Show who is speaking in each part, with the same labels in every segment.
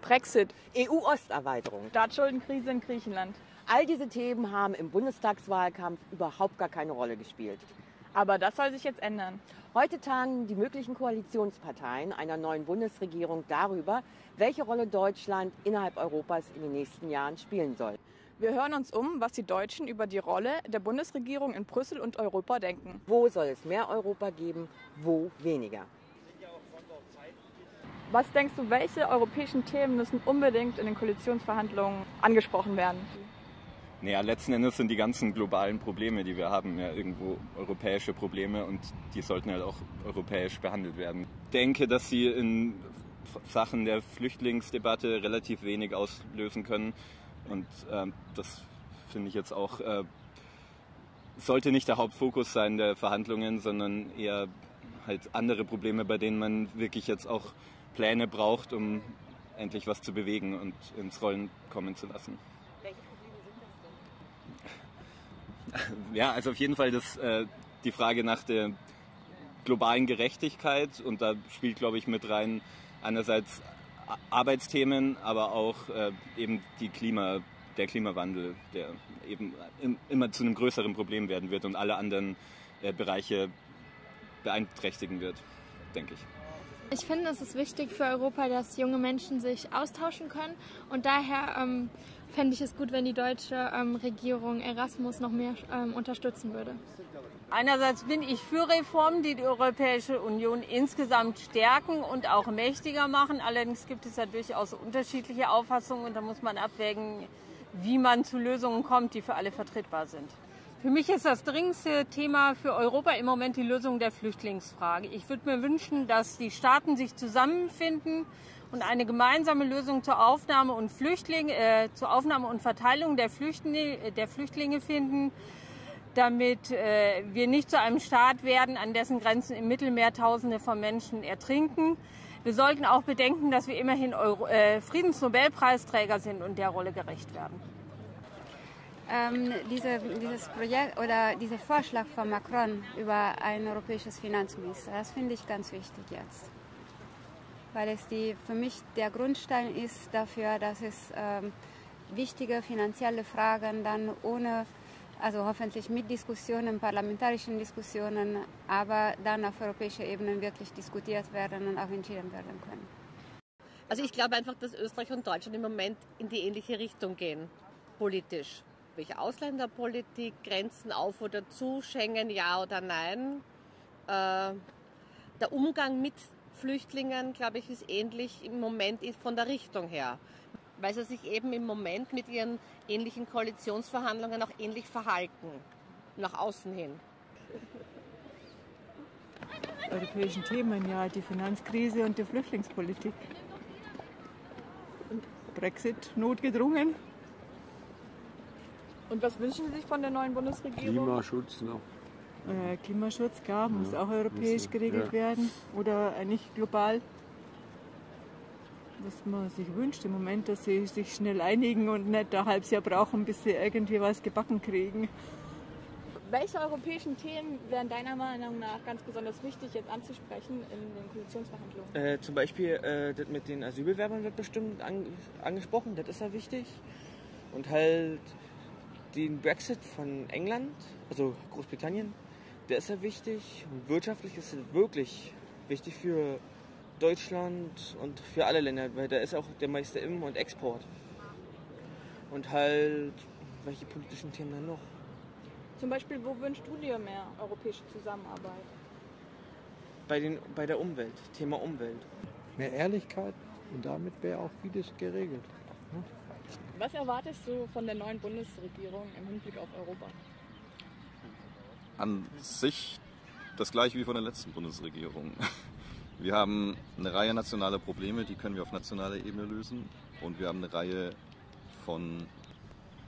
Speaker 1: Brexit,
Speaker 2: EU-Osterweiterung,
Speaker 1: Staatsschuldenkrise in Griechenland.
Speaker 2: all diese Themen haben im Bundestagswahlkampf überhaupt gar keine Rolle gespielt.
Speaker 1: Aber das soll sich jetzt ändern.
Speaker 2: Heute tagen die möglichen Koalitionsparteien einer neuen Bundesregierung darüber, welche Rolle Deutschland innerhalb Europas in den nächsten Jahren spielen soll.
Speaker 1: Wir hören uns um, was die Deutschen über die Rolle der Bundesregierung in Brüssel und Europa denken.
Speaker 2: Wo soll es mehr Europa geben, wo weniger?
Speaker 1: Was denkst du, welche europäischen Themen müssen unbedingt in den Koalitionsverhandlungen angesprochen werden?
Speaker 3: Naja, letzten Endes sind die ganzen globalen Probleme, die wir haben, ja irgendwo europäische Probleme und die sollten halt auch europäisch behandelt werden. Ich denke, dass sie in Sachen der Flüchtlingsdebatte relativ wenig auslösen können und das finde ich jetzt auch, sollte nicht der Hauptfokus sein der Verhandlungen, sondern eher halt andere Probleme, bei denen man wirklich jetzt auch Pläne braucht, um endlich was zu bewegen und ins Rollen kommen zu lassen.
Speaker 2: Welche Probleme sind das denn?
Speaker 3: Ja, also auf jeden Fall die Frage nach der globalen Gerechtigkeit und da spielt, glaube ich, mit rein einerseits Arbeitsthemen, aber auch eben der Klimawandel, der eben immer zu einem größeren Problem werden wird und alle anderen Bereiche beeinträchtigen wird, denke ich.
Speaker 4: Ich finde, es ist wichtig für Europa, dass junge Menschen sich austauschen können und daher fände ich es gut, wenn die deutsche Regierung Erasmus noch mehr unterstützen würde.
Speaker 5: Einerseits bin ich für Reformen, die die Europäische Union insgesamt stärken und auch mächtiger machen. Allerdings gibt es ja durchaus unterschiedliche Auffassungen und da muss man abwägen, wie man zu Lösungen kommt, die für alle vertretbar sind. Für mich ist das dringendste Thema für Europa im Moment die Lösung der Flüchtlingsfrage. Ich würde mir wünschen, dass die Staaten sich zusammenfinden und eine gemeinsame Lösung zur Aufnahme und Verteilung der Flüchtlinge finden, damit wir nicht zu einem Staat werden, an dessen Grenzen im Mittelmeer Tausende von Menschen ertrinken. Wir sollten auch bedenken, dass wir immerhin Friedensnobelpreisträger sind und der Rolle gerecht werden.
Speaker 6: Dieses Projekt oder dieser Vorschlag von Macron über ein europäisches Finanzminister, das finde ich ganz wichtig jetzt. Weil es für mich der Grundstein ist dafür, dass es wichtige finanzielle Fragen dann also hoffentlich mit Diskussionen, parlamentarischen Diskussionen, aber dann auf europäischer Ebene wirklich diskutiert werden und auch entschieden werden können.
Speaker 7: Also ich glaube einfach, dass Österreich und Deutschland im Moment in die ähnliche Richtung gehen, politisch. Welche Ausländerpolitik, Grenzen auf oder zu, Schengen ja oder nein. Der Umgang mit Flüchtlingen, glaube ich, ist ähnlich im Moment von der Richtung her. Weil sie sich eben im Moment mit ihren ähnlichen Koalitionsverhandlungen auch ähnlich verhalten, nach außen hin.
Speaker 8: Europäischen Themen, ja, die Finanzkrise und die Flüchtlingspolitik. Brexit, notgedrungen.
Speaker 1: Und was wünschen Sie sich von der neuen Bundesregierung?
Speaker 9: Klimaschutz noch.
Speaker 8: Klimaschutz, klar, muss auch europäisch geregelt werden oder eigentlich global. Was man sich wünscht im Moment, dass sie sich schnell einigen und nicht ein halbes Jahr brauchen, bis sie irgendwie was gebacken kriegen.
Speaker 1: Welche europäischen Themen wären deiner Meinung nach ganz besonders wichtig jetzt anzusprechen in den Koalitionsverhandlungen?
Speaker 10: Zum Beispiel das mit den Asylbewerbern wird bestimmt angesprochen, das ist ja wichtig. Und halt den Brexit von England, also Großbritannien, der ist ja wichtig. Und wirtschaftlich ist es wirklich wichtig für Deutschland und für alle Länder, weil da ist auch der meiste Im- und Export. Und halt, welche politischen Themen dann noch?
Speaker 1: Zum Beispiel, wo wünschst du dir mehr europäische Zusammenarbeit?
Speaker 10: Bei der Umwelt, Thema Umwelt.
Speaker 9: Mehr Ehrlichkeit und damit wäre auch vieles geregelt.
Speaker 1: Was erwartest du von der neuen Bundesregierung im Hinblick auf Europa?
Speaker 11: An sich das gleiche wie von der letzten Bundesregierung. Wir haben eine Reihe nationaler Probleme, die können wir auf nationaler Ebene lösen. Und wir haben eine Reihe von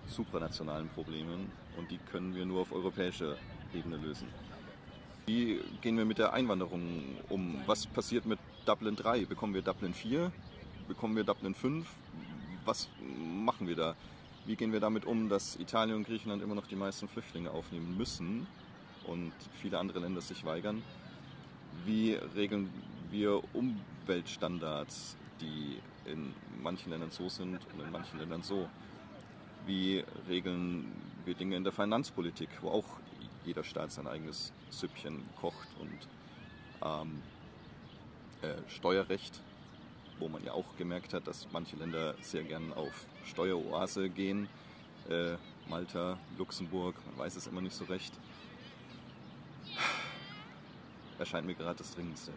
Speaker 11: supranationalen Problemen und die können wir nur auf europäischer Ebene lösen. Wie gehen wir mit der Einwanderung um? Was passiert mit Dublin 3? Bekommen wir Dublin 4? Bekommen wir Dublin 5? Was machen wir da? Wie gehen wir damit um, dass Italien und Griechenland immer noch die meisten Flüchtlinge aufnehmen müssen und viele andere Länder sich weigern? Wie regeln wir Umweltstandards? die in manchen Ländern so sind und in manchen Ländern so. Wie regeln wir Dinge in der Finanzpolitik, wo auch jeder Staat sein eigenes Süppchen kocht, und Steuerrecht, wo man ja auch gemerkt hat, dass manche Länder sehr gern auf Steueroase gehen. Malta, Luxemburg, man weiß es immer nicht so recht. Erscheint mir gerade das Dringendste.